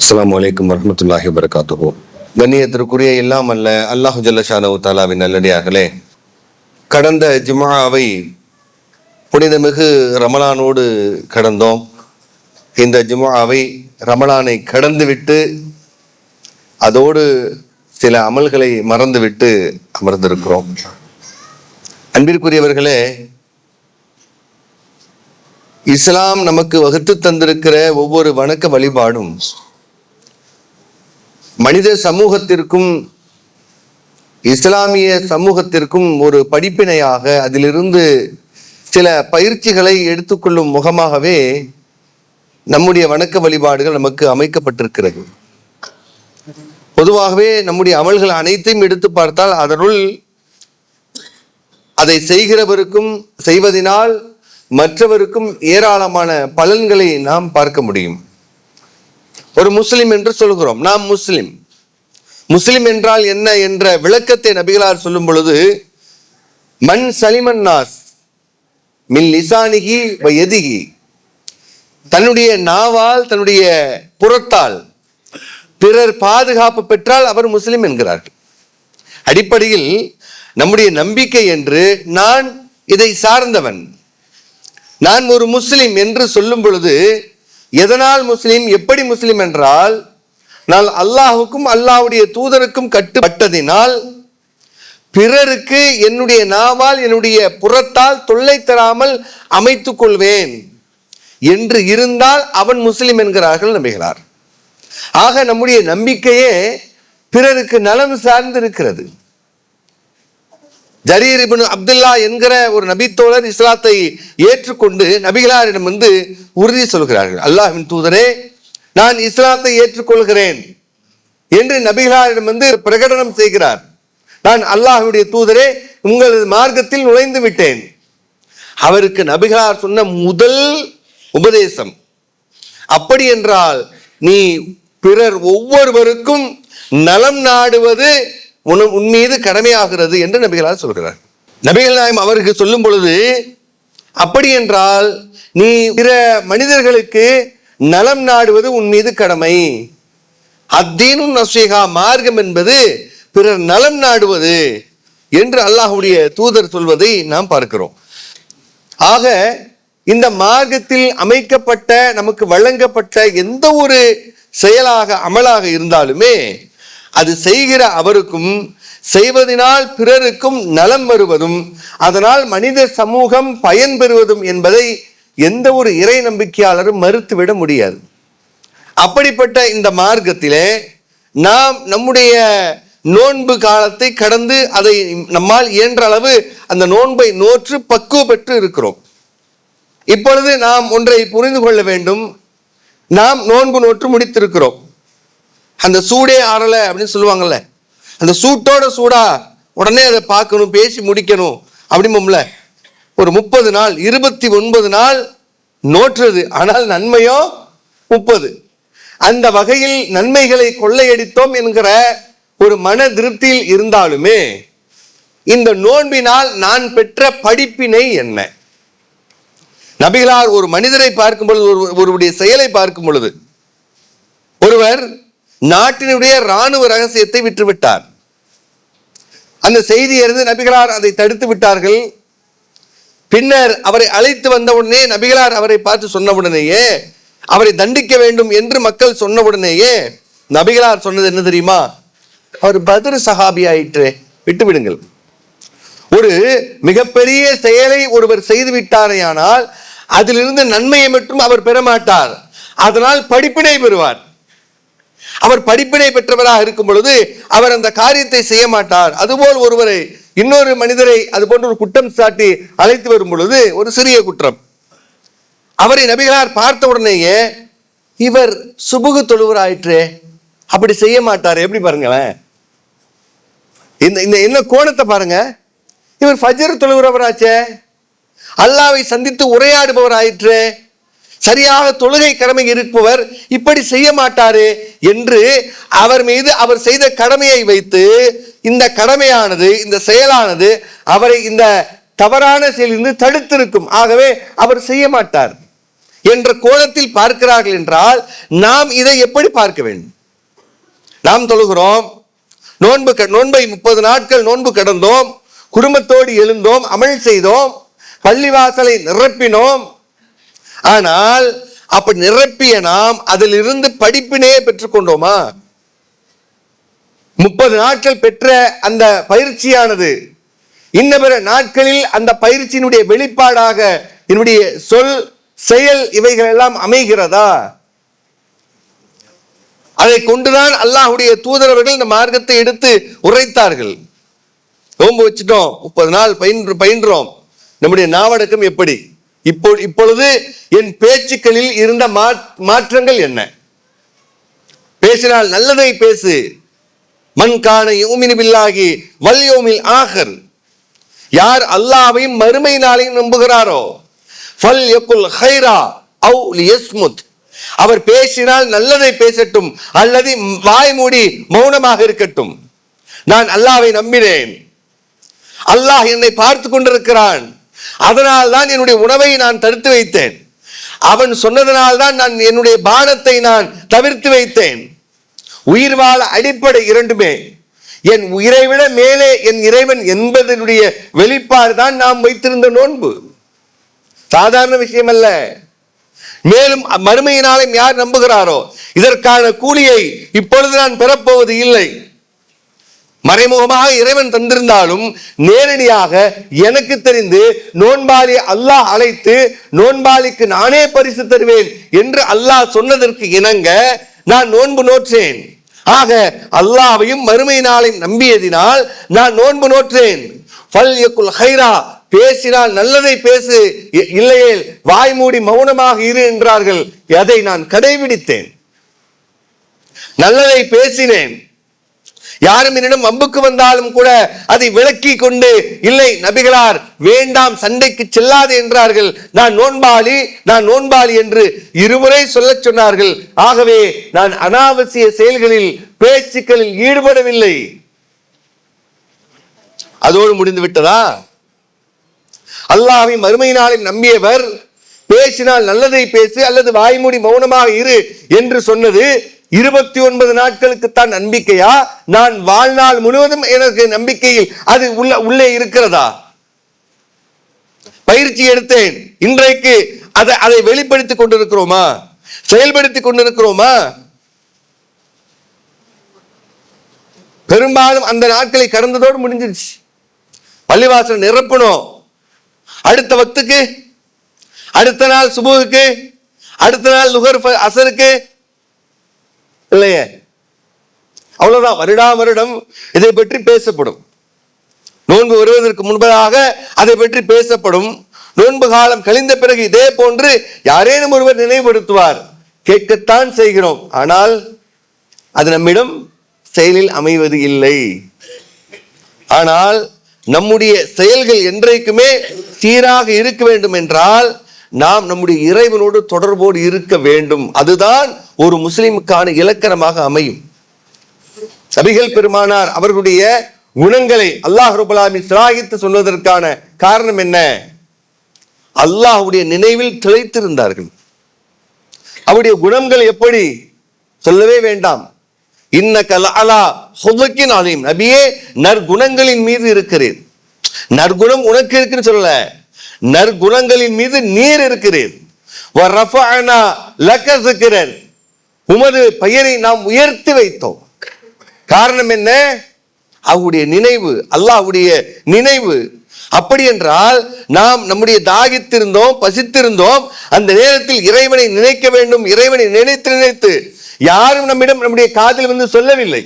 அஸ்ஸலாமு அலைக்கும் வரஹ்மத்துல்லாஹி வபரகாத்துஹு. கண்ணியத்திற்குரிய எல்லாம் அல்ல அல்லாஹு ஜல்ல ஷானஹு தஆலாவின் நல்லடியார்களே, கடந்த ஜும்ஆவை புனிதமிகு ரமலானோடு கடந்தோம். இந்த ஜும்ஆவை ரமலானை கடந்துவிட்டு அதோடு சில அமல்களை மறந்துவிட்டு அமர்ந்திருக்கிறோம். அன்பிற்குரியவர்களே, இஸ்லாம் நமக்கு வகுத்து தந்திருக்கிற ஒவ்வொரு வணக்க வழிபாடும் மனித சமூகத்திற்கும் இஸ்லாமிய சமூகத்திற்கும் ஒரு படிப்பினையாக, அதிலிருந்து சில பயிற்சிகளை எடுத்துக்கொள்ளும் முகமாகவே நம்முடைய வணக்க வழிபாடுகள் நமக்கு அமைக்கப்பட்டிருக்கிறது. பொதுவாகவே நம்முடைய அமல்கள் அனைத்தையும் எடுத்து பார்த்தால் அதனுள் அதை செய்கிறவருக்கும் செய்வதனால் மற்றவருக்கும் ஏராளமான பலன்களை நாம் பார்க்க முடியும். ஒரு முஸ்லிம் என்று சொல்கிறோம், நாம் முஸ்லிம். முஸ்லிம் என்றால் என்ன என்ற விளக்கத்தை நபிகளார் சொல்லும் பொழுது, மன் சலிமன் நாஸ் மின் லிசானிஹி வ யதிஹி, தன்னுடைய நாவால் தன்னுடைய புறத்தால் பிறர் பாதுகாப்பு பெற்றால் அவர் முஸ்லிம் என்கிறார்கள். அடிப்படையில் நம்முடைய நம்பிக்கை என்று நான் இதை சார்ந்தவன், நான் ஒரு முஸ்லிம் என்று சொல்லும் பொழுது, எதனால் முஸ்லிம், எப்படி முஸ்லிம் என்றால், நான் அல்லாஹுக்கும் அல்லாஹ்வுடைய தூதருக்கும் கட்டுப்பட்டதினால் பிறருக்கு என்னுடைய நாவால் என்னுடைய புறத்தால் தொல்லை தராமல் அமைத்துக் கொள்வேன் என்று இருந்தால் அவன் முஸ்லிம் என்கிறார்கள் நபிகளார். ஆக நம்முடைய நம்பிக்கையே பிறருக்கு நலம் சார்ந்து இருக்கிறது. ஜரீர் இப்னு அப்துல்லா என்கிற ஒரு நபித்தோழர் இஸ்லாத்தை ஏற்றுக்கொண்டு நபிகளாரிடம் வந்து உறுதி சொல்கிறார்கள், அல்லாஹ்வின் தூதரே, நான் இஸ்லாத்தை ஏற்றுக்கொள்கிறேன் என்று நபிகளாரிடம் வந்து பிரகடனம் செய்கிறார். நான் அல்லாஹ்வுடைய தூதரே, உங்களது மார்க்கத்தில் நுழைந்து விட்டேன். அவருக்கு நபிகளார் சொன்ன முதல் உபதேசம், அப்படி என்றால் நீ பிறர் ஒவ்வொருவருக்கும் நலம் நாடுவது உன் மீது கடமையாகிறது என்று நபிகளார் சொல்கிறார். நபிகள் நாயகம் அவருக்கு சொல்லும் பொழுது, அப்படி என்றால் நீ பிற மனிதர்களுக்கு நலம் நாடுவது உன் மீது கடமை. அத்தீனும் நஸ்ஸீஹா, மார்க்கம் என்பது பிறர் நலம் நாடுவது என்று அல்லாஹ்வுடைய தூதர் சொல்வதை நாம் பார்க்கிறோம். ஆக இந்த மார்க்கத்தில் அமைக்கப்பட்ட, நமக்கு வழங்கப்பட்ட எந்த ஒரு செயலாக அமலாக இருந்தாலுமே அது செய்கிற அவருக்கும் செய்வதனால் பிறருக்கும் நலம் வருவதும் அதனால் மனித சமூகம் பயன்பெறுவதும் என்பதை எந்த ஒரு இறை நம்பிக்கையாளரும் மறுத்துவிட முடியாது. அப்படிப்பட்ட இந்த மார்க்கத்திலே நாம் நம்முடைய நோன்பு காலத்தை கடந்து அதை நம்மால் இயன்ற அளவு அந்த நோன்பை நோற்று பக்குவ பெற்று இருக்கிறோம். இப்பொழுது நாம் ஒன்றை புரிந்து கொள்ள வேண்டும். நாம் நோன்பு நோற்று முடித்திருக்கிறோம். அந்த சூடே ஆறலை அப்படின்னு சொல்லுவாங்கல்ல, அந்த சூட்டோட சூடா உடனே அதை பார்க்கணும், பேசி முடிக்கணும் அப்படிம்போம்ல. ஒரு 30 நாள் 29 நாள் நோற்றுறது, ஆனால் நன்மையோ 30. அந்த வகையில் நன்மைகளை கொள்ளையடித்தோம் என்கிற ஒரு மன திருப்தியில் இருந்தாலுமே இந்த நோன்பினால் நான் பெற்ற படிப்பினை என்ன? நபிகளார் ஒரு மனிதரை பார்க்கும் பொழுது, ஒருவருடைய செயலை பார்க்கும் பொழுது, ஒருவர் நாட்டினுடைய இராணுவ ரகசியத்தை விற்றுவிட்டார். அந்த செய்தி அறிந்து நபிகளார் அதை தடுத்து விட்டார்கள். பின்னர் அவரை அழைத்து வந்தவுடனே நபிகளார் அவரை பார்த்து சொன்னவுடனேயே, அவரை தண்டிக்க வேண்டும் என்று மக்கள் சொன்னவுடனேயே நபிகளார் சொன்னது என்ன தெரியுமா? அவர் பத்ர் சஹாபி ஆயிற்று, விட்டு விடுங்கள். ஒரு மிகப்பெரிய செயலை ஒருவர் செய்து விட்டாரேயானால் அதிலிருந்து நன்மையை மட்டும் அவர் பெற மாட்டார், அதனால் படிப்பினை பெறுவார். அவர் படிப்பினை பெற்றவராக இருக்கும் பொழுது அவர் அந்த காரியத்தை செய்ய மாட்டார். அதுபோல் ஒருவரை, இன்னொரு மனிதரை அது போன்ற ஒரு குற்றம் சாட்டி அழைத்து வரும் பொழுது, ஒரு சிறிய குற்றம், அவரை நபிகளார் பார்த்த உடனேயே இவர் சுபுகு தொழுவராயிற்றே, அப்படி செய்ய மாட்டார். எப்படி பாருங்களேன், இந்த என்ன கோணத்தை பாருங்க. இவர் ஃபஜ்ர் தொழுகிறவராச்சே, அல்லாஹ்வை சந்தித்து உரையாடுபவராயிற்று, சரியாக தொழுகை கடமை இருப்பவர் இப்படி செய்ய மாட்டாரு என்று அவர் மீது அவர் செய்த கடமையை வைத்து இந்த கடமையானது, இந்த செயலானது அவரை இந்த தவறான செயலிலிருந்து தடுத்திருக்கும். ஆகவே அவர் செய்ய மாட்டார். என்ற கோணத்தில் பார்க்கிறார்கள் என்றால் நாம் இதை எப்படி பார்க்க வேண்டும்? நாம் தொழுகிறோம், நோன்பை 30 நாட்கள் நோன்பு கடந்தோம், குடும்பத்தோடு எழுந்தோம், அமல் செய்தோம், பள்ளிவாசலை நிரப்பினோம். ஆனால் அப்படி நிரப்பிய நாம் அதிலிருந்து படிப்பினையே பெற்றுக்கொண்டோமா? 30 நாட்கள் பெற்ற அந்த பயிற்சியானது இன்ன பிற நாட்களில் அந்த பயிற்சியினுடைய வெளிப்பாடாக என்னுடைய சொல், செயல் இவைகள் எல்லாம் அமைகிறதா? அதை கொண்டுதான் அல்லாஹ்வுடைய தூதரவர்கள் இந்த மார்க்கத்தை எடுத்து உரைத்தார்கள். நோன்பு வச்சுட்டோம், 30 நாள் பயின்றோம், நம்முடைய நாவடக்கம் எப்படி? இப்பொழுது என் பேச்சுக்களில் இருந்த மாற்றங்கள் என்ன? பேசினால் நல்லதை பேசு. மன் கான யுமினு பில்லாஹி வல் யௌமில் ஆகிர், யார் அல்லாஹ்வையும் மறுமை நாளையும் நம்புகிறாரோ ஃபல் யகுல் கைரா அவ் லியஸ்முத், அவர் பேசினால் நல்லதை பேசட்டும் அல்லது வாய் மூடி மௌனமாக இருக்கட்டும். நான் அல்லாஹ்வை நம்பினேன், அல்லாஹ் என்னை பார்த்து கொண்டிருக்கிறான், அதனால் தான் என்னுடைய உணவை நான் தடுத்து வைத்தேன், அவன் சொன்னதனால் தான் நான் என்னுடைய பானத்தை நான் தவிர்த்து வைத்தேன். உயிர் வாழ அடிப்படை இரண்டுமே. என் உயிரை விட மேலே என் இறைவன் என்பதனுடைய வெளிப்பாடு தான் நாம் வைத்திருந்த நோன்பு. சாதாரண விஷயம் அல்ல. மேலும் மறுமையினாலும் யார் நம்புகிறாரோ இதற்கான கூலியை இப்பொழுது நான் பெறப்போவது இல்லை. மறைமுகமாக இறைவன் தந்திருந்தாலும் நேரடியாக எனக்கு தெரிந்து நோன்பாளி அல்லாஹ் அழைத்து நோன்பாளிக்கு நானே பரிசு தருவேன் என்று அல்லாஹ் சொன்னதற்கு இணங்க நான் நோன்பு நோற்றேன். ஆக அல்லாஹ்வையும் மறுமை நாளையும் நம்பியதினால் நான் நோன்பு நோற்றேன். ஃபல் யகுல் கைரா, பேசினால் நல்லதை பேசு, இல்லையே வாய் மூடி மௌனமாக இரு என்றார்கள். அதை நான் கடைபிடித்தேன், நல்லதை பேசினேன். யாரும் என்னிடம் வம்புக்கு வந்தாலும் கூட அதை விளக்கி கொண்டு, இல்லை நபிகளார் வேண்டாம் சண்டைக்கு செல்லாது என்றார்கள். நான் நோன்பாளி என்று இருமுறை சொல்ல சொன்னார்கள். ஆகவே நான் அனாவசிய செயல்களில் பேச்சுக்களில் ஈடுபடவில்லை. அதோடு முடிந்து விட்டதா? அல்லாஹ்வை மறுமை நாளில் நம்பியவர் பேசினால் நல்லதை பேசு அல்லது வாய்மூடி மௌனமாக இரு என்று சொன்னது 29 நாட்களுக்கு தான் நம்பிக்கையா? நான் வாழ்நாள் முழுவதும் எனக்கு நம்பிக்கையில் அது உள்ளே இருக்கிறதா? பயிற்சி எடுத்தேன், இன்றைக்கு அதை வெளிப்படுத்திக் கொண்டிருக்கிறோமா? செயல்படுத்திக் கொண்டிருக்கிறோமா? பெரும்பாலும் அந்த நாட்களை கடந்ததோடு முடிஞ்சிருச்சு. பள்ளிவாசல் நிரப்பணும், அடுத்த வக்துக்கு, அடுத்த நாள் சுபுகுக்கு, அடுத்த நாள் லுஹர் அசருக்கு, இல்லையே அவ்வளவுதான். வருடம் இதை பற்றி பேசப்படும். நோன்பு வருவதற்கு முன்பதாக அதை பற்றி பேசப்படும். நோன்பு காலம் கழிந்த பிறகு இதே போன்று யாரேனும் ஒருவர் நினைவுபடுத்துவார். கேட்கத்தான் செய்கிறோம், ஆனால் அது நம்மிடம் செயலில் அமைவது இல்லை. ஆனால் நம்முடைய செயல்கள் என்றைக்குமே சீராக இருக்க வேண்டும் என்றால் நாம் நம்முடைய இறைவனோடு தொடர்போடு இருக்க வேண்டும். அதுதான் ஒரு முஸ்லிமுக்கான இலக்கணமாக அமையும். நபிகள் பெருமானார் அவர்களுடைய குணங்களை அல்லாஹ் ரப்பல் ஆலமீன் சிலாகித்து சொல்வதற்கான காரணம் என்ன? அல்லாஹ்வுடைய நினைவில் திளைத்திருந்தார்கள். அவருடைய குணங்கள் எப்படி சொல்லவே வேண்டாம். இன்னக லஅலா ஹுலுகின் அலீம், நபியே நற்குணங்களின் மீது இருக்கிறேன். நற்குணம் உனக்கு இருக்குன்னு சொல்லல, நற்குணங்களின் மீது நீர் இருக்கிறேன். வரஃபஅனா லக ஸிக்ரன், உமது பெயரை நாம் உயர்த்தி வைத்தோம். காரணம் என்ன? அவருடைய நினைவு, அல்லாஹ்வுடைய நினைவு. அப்படி என்றால் நாம் நம்முடைய தாகித்திருந்தோம், பசித்திருந்தோம், அந்த நேரத்தில் இறைவனை நினைக்க வேண்டும். இறைவனை நினைத்து யாரும் நம்முடைய காதில் வந்து சொல்லவில்லை,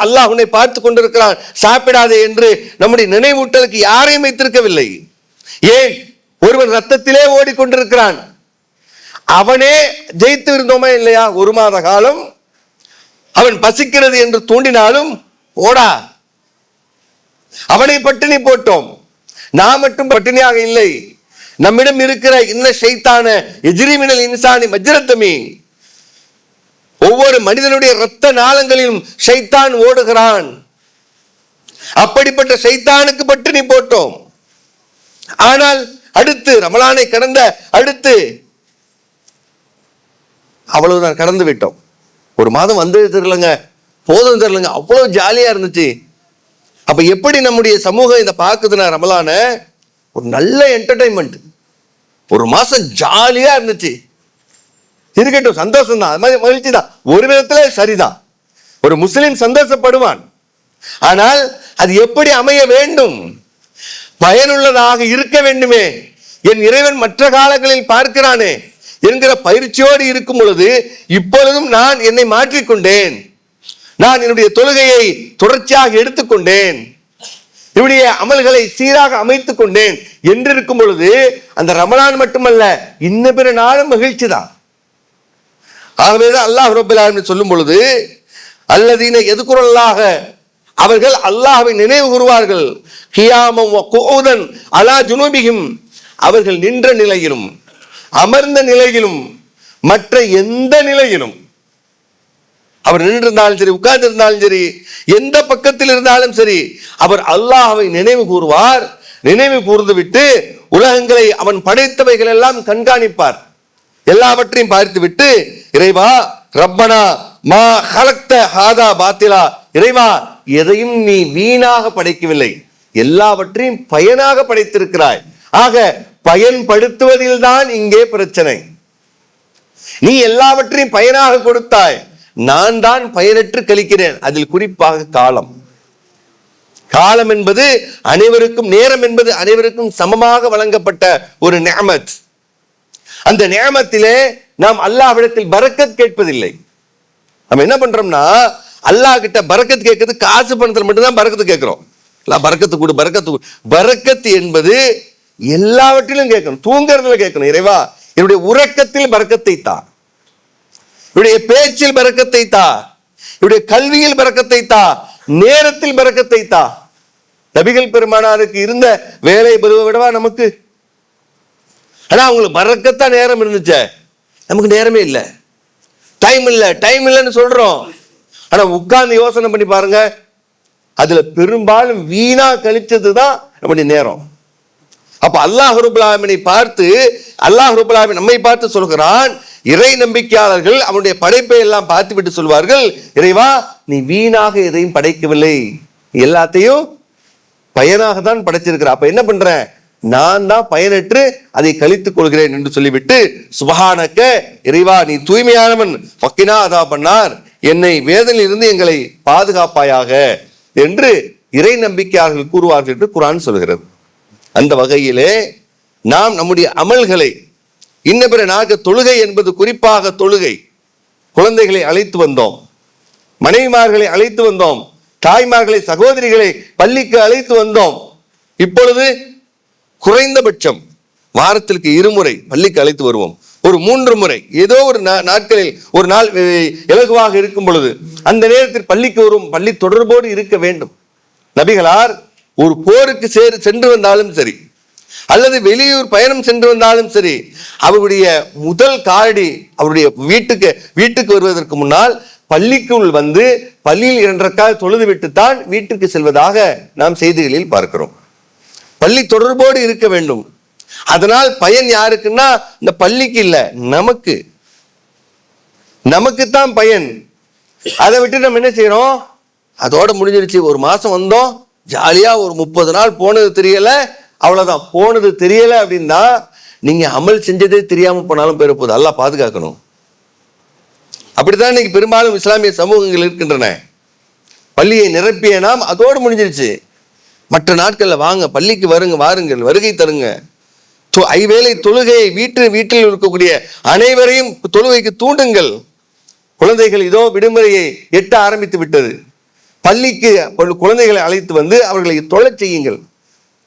அல்லாஹ் உன்னை பார்த்து கொண்டிருக்கிறான், சாப்பிடாதே என்று நம்முடைய நினைவூட்டலுக்கு யாரையும் வைத்திருக்கவில்லை. ஏன்? ஒருவன் ரத்தத்திலே ஓடிக்கொண்டிருக்கிறான், அவனே ஜெயித்து இருந்தோமா இல்லையா? 1 மாத காலம் அவன் பசிக்கிறது என்று தூண்டினாலும் ஓடா, அவனை பட்டினி போட்டோம். நாம் மட்டும் பட்டினியாக இல்லை, நம்மிடம் இருக்கிற இன்ன ஷைத்தான எஜ்ரிமினல் இன்சானி மஜ்ரத்தமி, ஒவ்வொரு மனிதனுடைய இரத்த நாளங்களிலும் ஷைத்தான் ஓடுகிறான். அப்படிப்பட்ட ஷைத்தானுக்கு பட்டினி போட்டோம். ஆனால் அடுத்து ரமலானை கடந்த அடுத்து அவ்வளவுதான், கடந்து விட்டோம். ஒரு மாதம் வந்தது தெரியலங்க, போதும் தெரியலங்க, அவ்வளவு ஜாலியா இருந்துச்சு. அப்ப எப்படி நம்முடைய சமூகம் இதை பார்க்குதுன்னா, ரமலான ஒரு நல்ல என்டர்டைன்மெண்ட், ஒரு மாசம் ஜாலியா இருந்துச்சு, இருக்கட்டும், சந்தோஷம் தான், அது மாதிரி மகிழ்ச்சி தான், ஒரு விதத்துல சரிதான், ஒரு முஸ்லிம் சந்தோஷப்படுவான். ஆனால் அது எப்படி அமைய வேண்டும்? பயனுள்ளதாக இருக்க வேண்டுமே. என் இறைவன் மற்ற காலங்களில் பார்க்கிறானே என்கிற பயிற்சியோடு இருக்கும் பொழுது, இப்பொழுதும் நான் என்னை மாற்றிக்கொண்டேன், நான் என்னுடைய தொழுகையை தொடர்ச்சியாக எடுத்துக்கொண்டேன், என்னுடைய அமல்களை சீராக அமைத்துக் கொண்டேன் என்று இருக்கும் பொழுது, அந்த ரமலான் மட்டுமல்ல, இன்ன பிற நாளும் மகிழ்ச்சி தான். ஆகவேதான் அல்லாஹ் ரப்பல் ஆலமீன் சொல்லும் பொழுது, அல்லதீன எதுகுரல்லாக, அவர்கள் அல்லாஹ்வை நினைவு கூறுவார்கள், கியாமம் வ குஊதன் அலா ஜுனூபிஹிம், அவர்கள் நின்ற நிலையிலும் அமர்ந்த நிலையிலும் மற்ற எந்த நிலையிலும், அவர் நின்றிருந்தாலும் சரி, உட்கார்ந்து இருந்தாலும் சரி, எந்த பக்கத்தில் இருந்தாலும் சரி, அவர் அல்லாஹ்வை நினைவு கூறுவார். நினைவு கூர்ந்து விட்டு உலகங்களை அவன் படைத்தவைகள் எல்லாம் கண்காணிப்பார். எல்லாவற்றையும் பார்த்து விட்டு, இறைவா ரப்பனா மா ஹலக்த ஹாதா பாத்திலா, இறைவா எதையும் நீ வீணாக படைக்கவில்லை, எல்லாவற்றையும் பயனாக படைத்திருக்கிறாய். ஆக பயன்படுத்துவதில் தான் இங்கே பிரச்சனை. நீ எல்லாவற்றையும் பயனாக கொடுத்தாய், நான் தான் பயனற்று கழிக்கிறேன். அதில் குறிப்பாக காலம். காலம் என்பது அனைவருக்கும், நேரம் என்பது அனைவருக்கும் சமமாக வழங்கப்பட்ட ஒரு நிஅமத். அந்த நிஅமத்திலே நாம் அல்லாஹ்விடத்தில் பரக்கத் கேட்பதில்லை. நம்ம என்ன பண்றோம்னா, அல்லாஹ் கிட்ட பரக்கத் கேட்கிறது காசு பணத்தில் மட்டும்தான் பரக்கத்து கேட்கிறோம். பரக்கத்து கொடு, பரக்கத்து கொடு. பரக்கத்து என்பது எல்லாவற்றிலும் கேட்கணும். தூங்குறதுல கேட்கணும், இறைவா என்னுடைய உறக்கத்தில் பரக்கத்தை தா, என்னுடைய பேச்சில் பரக்கத்தை தா, என்னுடைய கல்வியில் பரக்கத்தை தா, நேரத்தில் பரக்கத்தை தா. நபிகள் பெருமானாருக்கு இருந்த வேலை பருவ விடவா நமக்கு? ஆனா அவங்களுக்கு பரக்கத்தா நேரம் இருந்துச்சே, நமக்கு நேரமே இல்லை, டைம் இல்லை, டைம் இல்லைன்னு சொல்றோம். ஆனா உட்கார்ந்து யோசனை பண்ணி பாருங்க, அதுல பெரும்பாலும் வீணா கழிச்சதுதான் நம்முடைய நேரம். அப்ப அல்லாஹ் ரப்பல் ஆலமீனை பார்த்து, அல்லாஹ் ரப்பல் ஆலமீன் நம்மை பார்த்து சொல்கிறான், இறை நம்பிக்கையாளர்கள் அவனுடைய படைப்பை எல்லாம் பார்த்து விட்டு சொல்வார்கள், இறைவா நீ வீணாக எதையும் படைக்கவில்லை, எல்லாத்தையும் பயனாக தான் படைச்சிருக்கிற. அப்ப என்ன பண்ற, நான் தான் பயனற்று அதை கழித்துக் கொள்கிறேன் என்று சொல்லிவிட்டு, சுபஹானக்க, இறைவா நீ தூய்மையானவன், ஃபக்கினா அதா பண்ணார், என்னை வேதனையில் இருந்து எங்களை பாதுகாப்பாயாக என்று இறை நம்பிக்கையாளர்கள் கூறுவார்கள் என்று குர்ஆன் சொல்கிறது. அந்த வகையிலே நாம் நம்முடைய அமல்களை, இன்ன பிற நாக தொழுகை என்பது குறிப்பாக தொழுகை, குழந்தைகளை அழைத்து வந்தோம், மனைவிமார்களை அழைத்து வந்தோம், தாய்மார்களை, சகோதரிகளை பள்ளிக்கு அழைத்து வந்தோம். இப்பொழுது குறைந்தபட்சம் வாரத்திற்கு 2 முறை பள்ளிக்கு அழைத்து வருவோம், ஒரு 3 முறை, ஏதோ ஒரு நாட்களில் ஒரு நாள் இலகுவாக இருக்கும் பொழுது அந்த நேரத்தில் பள்ளிக்கு வரும். பள்ளி தொடர்போடு இருக்க வேண்டும். நபிகளார் ஒரு போருக்கு சென்று வந்தாலும் சரி, அல்லது வெளியூர் பயணம் சென்று வந்தாலும் சரி, அவருடைய முதல் காலடி அவருடைய வீட்டுக்கு வருவதற்கு முன்னால் பள்ளிக்குள் வந்து பள்ளியில் 2 ரக்காத் தொழுது விட்டுத்தான் வீட்டுக்கு செல்வதாக நாம் செய்திகளில் பார்க்கிறோம். பள்ளி தொடர்போடு இருக்க வேண்டும். அதனால் பயன் யாருக்குன்னா, இந்த பள்ளிக்கு இல்ல, நமக்குத்தான் பயன். அதை விட்டு நம்ம என்ன செய்யறோம், அதோட முடிஞ்சிருச்சு, ஒரு மாசம் வந்தோம், ஜாலியா ஒரு 30 நாள் போனது தெரியல, அவ்வளவுதான். போனது தெரியல அப்படின்னா நீங்க அமல் செஞ்சதே தெரியாம போனாலும் போயிட போகுது. அல்லாஹ் பாதுகாக்கணும். அப்படித்தான் இன்னைக்கு பெரும்பாலும் இஸ்லாமிய சமூகங்கள் இருக்கின்றன. பள்ளியை நிரப்பிய நாம் அதோடு முடிஞ்சிருச்சு. மற்ற நாட்கள்ல வாங்க பள்ளிக்கு வாருங்கள், வருகை தருங்க. ஐவேளை தொழுகையை வீட்டில் இருக்கக்கூடிய அனைவரையும் தொழுகைக்கு தூண்டுங்கள். குழந்தைகள் இதோ விடுமுறையை எட்ட ஆரம்பித்து விட்டது, பள்ளிக்கு குழந்தைகளை அழைத்து வந்து அவர்களை தொழச் செய்யுங்கள்.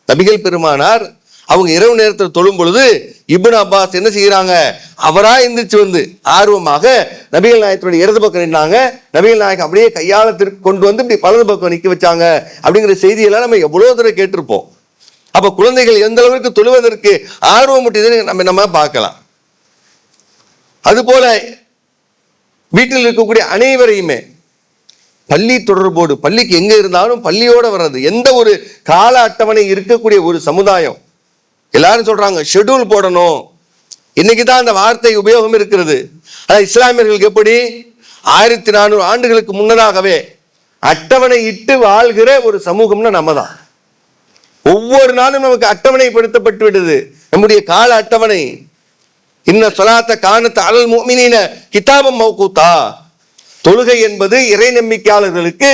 நபிகள் பெருமானார் அவங்க இரவு நேரத்தில் தொழும் பொழுது இப்னு அப்பாஸ் என்ன செய்யறாங்க, அவரா எந்திரிச்சு வந்து ஆர்வமாக நபிகள் நாயகத்துடைய இடது பக்கம் நின்னாங்க. நபிகள் நாயகம் அப்படியே கையாளத்திற்கு கொண்டு வந்து இப்படி வலது பக்கம் நிக்க வச்சாங்க. அப்படிங்கிற செய்தியெல்லாம் நம்ம எவ்வளவு தூரம் கேட்டிருப்போம். அப்ப குழந்தைகள் எந்த அளவுக்கு தொழுவதற்கு ஆர்வம் ஊட்டியதுன்னு நம்ம பார்க்கலாம். அதுபோல வீட்டில் இருக்கக்கூடிய அனைவரையுமே பள்ளி தொடர்போடு, பள்ளிக்கு எங்க இருந்தாலும் பள்ளியோட வர்றது, எந்த ஒரு கால அட்டவணை இருக்கக்கூடிய ஒரு சமுதாயம். எல்லாரும் சொல்றாங்க ஷெட்யூல் போடணும், இன்னைக்கு தான் அந்த வார்த்தை உபயோகம் இருக்கிறது. ஆனால் இஸ்லாமியர்களுக்கு எப்படி 1400 ஆண்டுகளுக்கு முன்னதாகவே அட்டவணை இட்டு வாழ்கிற ஒரு சமூகம்னா நம்ம தான். ஒவ்வொரு நாளும் நமக்கு அட்டவணைப்படுத்தப்பட்டு விடுது, நம்முடைய கால அட்டவணை. இன்ன சொலாத்த கானத்த அலல் முஃமினீன கிதாபம் மௌகூத்தா. தொழுகை என்பது இறை நம்பிக்கையாளர்களுக்கு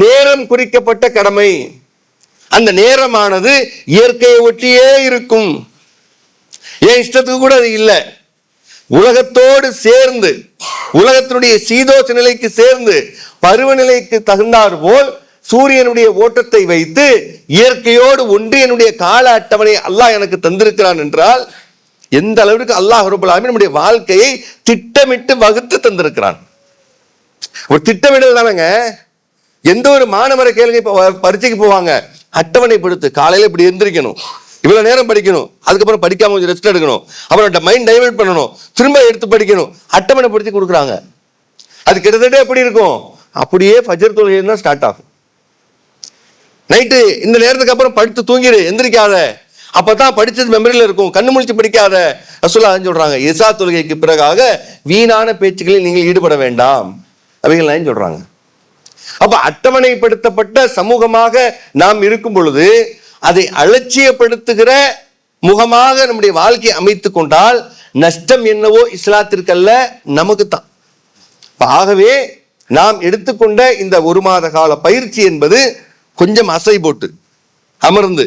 நேரம் குறிக்கப்பட்ட கடமை. அந்த நேரமானது இயற்கையை ஒட்டியே இருக்கும். என் இஷ்டத்துக்கு கூட அது இல்லை. உலகத்தோடு சேர்ந்து, உலகத்தினுடைய சீதோஷ நிலைக்கு சேர்ந்து, பருவநிலைக்கு தகுந்தார் போல் சூரியனுடைய ஓட்டத்தை வைத்து இயற்கையோடு ஒன்று என்னுடைய கால அட்டவணை அல்லாஹ் எனக்கு தந்திருக்கிறான் என்றால் எந்த அளவிற்கு அல்லாஹ் ரப்பல் ஆலமீன் நம்முடைய வாழ்க்கையை திட்டமிட்டு வகுத்து தந்திருக்கிறான். ஒரு திட்டமிடல் தானங்க. எந்த ஒரு மாணவரை கேளுங்க, இப்ப பரீட்சைக்கு போவாங்க, அட்டவணைப்படுத்து, காலையில இப்படி எந்திரிக்கணும், இவ்வளவு நேரம் படிக்கணும், அதுக்கப்புறம் படிக்காம கொஞ்சம் ரெஸ்ட் எடுக்கணும், அப்புறம் மைண்ட் டைவர்ட் பண்ணணும், திரும்ப எடுத்து படிக்கணும், அட்டவணைப்படுத்தி கொடுக்குறாங்க. அது கிட்டத்தட்ட எப்படி இருக்கும், அப்படியே ஃபஜ்ர் தொழுகை தான் ஸ்டார்ட் ஆகும். நைட்டு இந்த நேரத்துக்கு அப்புறம் படுத்து தூங்கிடு, எந்திரிக்காத, அப்பதான் படிச்சது மெமரியில இருக்கும், கண்ணு முழிச்சு படிக்காத. ரசூலுல்லாஹ் சொல்றாங்க, இசா தொழுகைக்கு பிறகாக வீணான பேச்சுக்களில் நீங்கள் ஈடுபட வேண்டாம் அவைகள் சொல்றாங்க. அப்ப அட்டவணைப்படுத்தப்பட்ட சமூகமாக நாம் இருக்கும் பொழுது அதை அலட்சியப்படுத்துகிற முகமாக நம்முடைய வாழ்க்கையை அமைத்துக் கொண்டால் நஷ்டம் என்னவோ இஸ்லாத்திற்கல்ல, நமக்கு தான். ஆகவே நாம் எடுத்துக்கொண்ட இந்த 1 மாத கால பயிற்சி என்பது கொஞ்சம் அசை போட்டு அமர்ந்து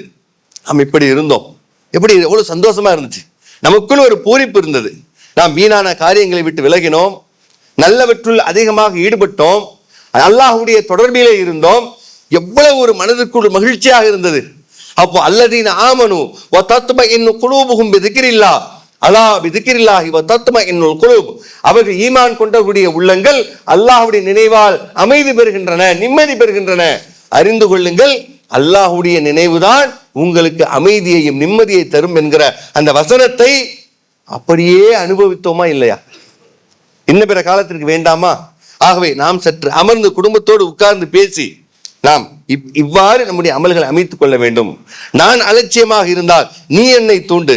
நாம் இப்படி இருந்தோம், எப்படி எவ்வளவு சந்தோஷமா இருந்துச்சு, நமக்குள் ஒரு பூரிப்பு இருந்தது. நாம் வீணான காரியங்களை விட்டு விலகினோம், நல்லவற்றுள் அதிகமாக ஈடுபட்டோம், அல்லாஹ்வுடைய தொடர்பிலே இருந்தோம், எவ்வளவு ஒரு மனதிற்குள் மகிழ்ச்சியாக இருந்தது. அப்போ அல்லதீன ஆமனு வ தத்மஇன்னு குலூபுஹும் பிதிக்ரில்லாஹ் அலா பிதிக்ரில்லாஹி வ தத்மஇன்னுல் குலூப். அவர்கள் ஈமான் கொண்டவருடைய உள்ளங்கள் அல்லாஹ்வுடைய நினைவால் அமைதி பெறுகின்றன, நிம்மதி பெறுகின்றன. அறிந்து கொள்ளுங்கள், அல்லாஹ்வுடைய நினைவுதான் உங்களுக்கு அமைதியையும் நிம்மதியை தரும் என்கிற அந்த வசனத்தை அப்படியே அனுபவித்தோமா இல்லையா? இன்ன பிற காலத்திற்கு வேண்டாமா? ஆகவே நாம் சற்று அமர்ந்து குடும்பத்தோடு உட்கார்ந்து பேசி நாம் இவ்வாறு நம்முடைய அமல்களை அமைத்துக் கொள்ள வேண்டும். நான் அலட்சியமாக இருந்தால் நீ என்னை தூண்டு,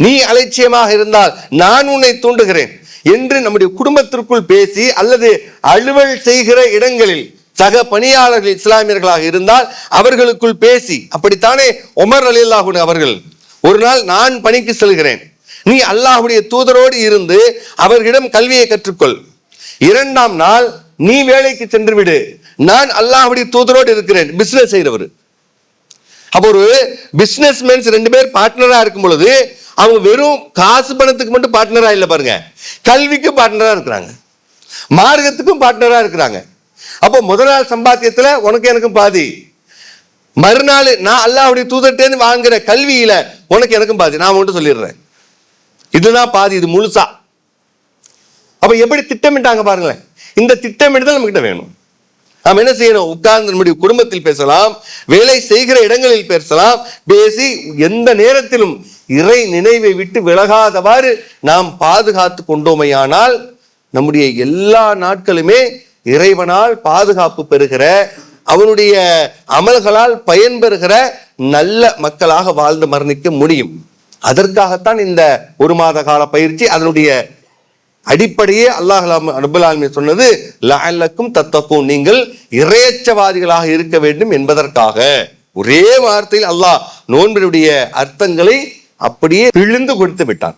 நீ அலட்சியமாக இருந்தால் நான் உன்னை தூண்டுகிறேன் என்று நம்முடைய குடும்பத்திற்குள் பேசி, அல்லது அலுவல் செய்கிற இடங்களில் சக பணியாளர்கள் இஸ்லாமியர்களாக இருந்தால் அவர்களுக்குள் பேசி, அப்படித்தானே உமர் ரலியல்லாஹு அன்ஹு அவர்கள் ஒரு நாள், நான் பணிக்கு செல்கிறேன், நீ அல்லாஹ்வுடைய தூதரோடு இருந்து அவர்களிடம் கல்வியை கற்றுக்கொள், 2ஆம் நாள் நீ வேலைக்கு சென்று விடு, நான் அல்லாஹ்வுடைய தூதரோடு இருக்கிறேன். பிசினஸ் செய்கிறவர். அப்போ ஒரு பிசினஸ் மேன்ஸ் 2 பேர் பார்ட்னரா இருக்கும் பொழுது அவங்க வெறும் காசு பணத்துக்கு மட்டும் பார்ட்னரா இல்லை பாருங்க, கல்விக்கு பார்ட்னரா இருக்கிறாங்க, மார்க்கத்துக்கும் பார்ட்னரா இருக்கிறாங்க. அப்போ முதல் நாள் சம்பாத்தியத்துல உனக்கு எனக்கும் பாதி, மறுநாள் நான் அல்லாஹ்வுடைய தூதர்கிட்ட வாங்குற கல்வியில உனக்கு எனக்கும் பாதி, நான் மட்டும் சொல்லிடுறேன், இதுதான் பாதி, இது முழுசா. அப்ப எப்படி திட்டமிட்டாங்க பாருங்களேன். இந்த திட்டமிடுதல் நம்ம கிட்ட வேணும். நாம் என்ன செய்யணும், உட்கார்ந்து நம்முடைய குடும்பத்தில் பேசலாம், வேலை செய்கிற இடங்களில் பேசலாம், பேசி எந்த நேரத்திலும் இறை நினைவை விட்டு விலகாதவாறு நாம் பாதுகாத்து கொண்டோமையானால் நம்முடைய எல்லா நாட்களுமே இறைவனால் பாதுகாப்பு பெறுகிற, அவனுடைய அமல்களால் பயன்பெறுகிற நல்ல மக்களாக வாழ்ந்து மரணிக்க முடியும். அதற்காகத்தான் இந்த 1 மாத கால பயிற்சி. அதனுடைய அடிப்படையே அல்லாஹ் ரப்பல் ஆலமீன் சொன்னது லஅல்லக்கும் தத்தகூன், நீங்கள் இறையச்சவாதிகளாக இருக்க வேண்டும் என்பதற்காக. ஒரே வார்த்தையில் அல்லாஹ் நோன்பினுடைய அர்த்தங்களை அப்படியே பிழிந்து கொடுத்து விட்டான்.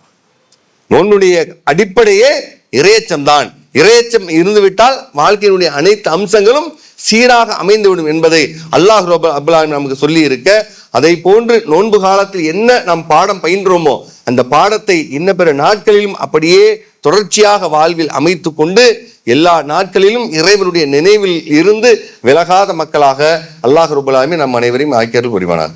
நோன்புடைய அடிப்படையே இறையச்சம் தான். இறையச்சம் இருந்துவிட்டால் வாழ்க்கையினுடைய அனைத்து அம்சங்களும் சீராக அமைந்துவிடும் என்பதை அல்லாஹ் ரப்பல் ஆலமீன் நமக்கு சொல்லி இருக்க, அதை போன்று நோன்பு காலத்தில் என்ன நாம் பாடம் பயின்றோமோ அந்த பாடத்தை இன்ன பிற நாட்களிலும் அப்படியே தொடர்ச்சியாக வாழ்வில் அமைத்து கொண்டு எல்லா நாட்களிலும் இறைவனுடைய நினைவில் இருந்து விலகாத மக்களாக அல்லாஹ் ரப்பல் ஆலமீன் நம் அனைவரையும் ஆக்கியருள் புரிவானார்.